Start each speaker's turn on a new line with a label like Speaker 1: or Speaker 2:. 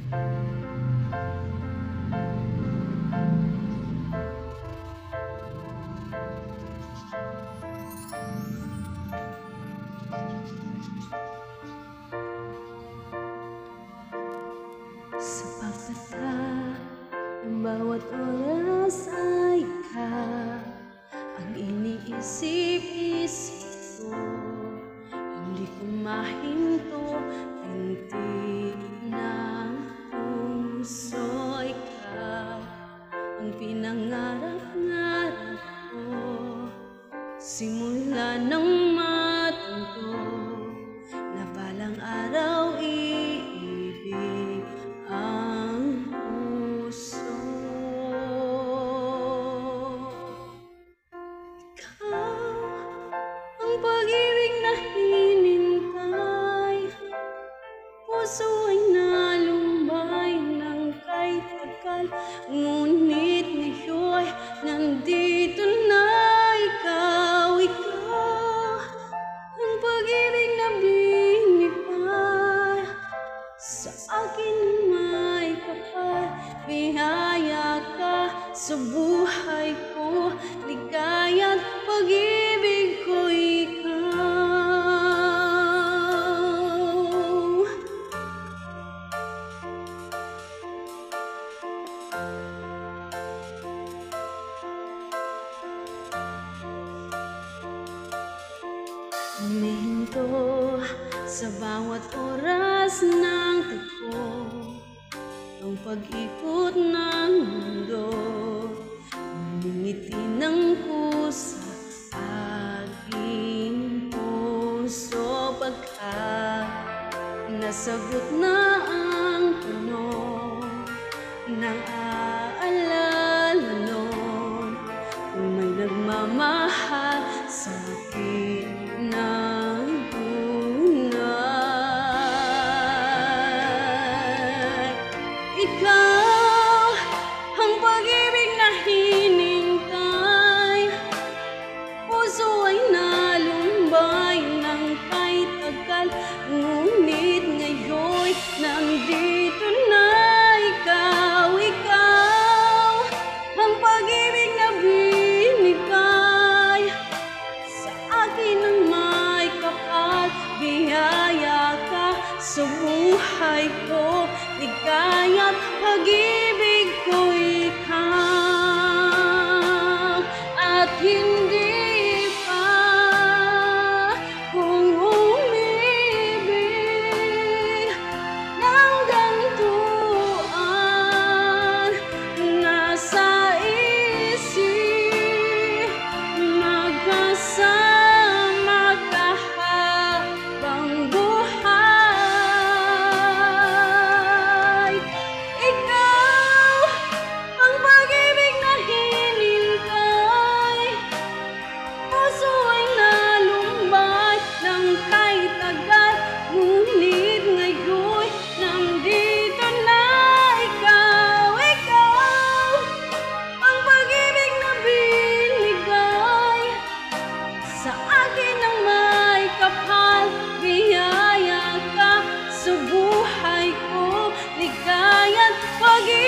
Speaker 1: Sa pagtata ng bawat oras ay ka ang iniisip-isip ko. Hindi ko mahinto, tintig ng puso. Ikaw ang pinangarap-ngarap ko, simula ng matanto na balang araw iibig ang puso. Ikaw ang pag-ibig na hinintay, puso ay nalumbay ng kahit tagal, ngunit ngayon nandito na ikaw. Ikaw ang pag-ibig na binigay sa akin may kapal, biyaya ka sa buhay ko, ligaya't pag-ibig ko ikaw. Huminto sa bawat oras ng tagpo, ang pag-ikot ng mundo, ngumingiti ng pusa aking puso. Pagka nasagot na ang tanong ng aalala nun, kung may nagmamahal sa akin ng tunay. Ikaw ang pag-ibig na hinintay, puso ay nalumbay ng kahit tagal, ngunit ngayon nandito na ikaw. Ikaw ang pag-ibig na binigay sa akin ng may kapal, biyaya ka sa buhay ko, ligaya't pag-ibig ko ikaw. At hindi pa kung umibig ng gantuan, nasa isip magkasama ka habang buhay. Ikaw ang pag-ibig na hinintay, puso ay nalumbay ng kahit tagal, ngunit ngayon nandito na ikaw. Ikaw ang pag-ibig na binigay sa akin ng may kapal, biyaya ka sa buhay ko, ligaya't pag-ibig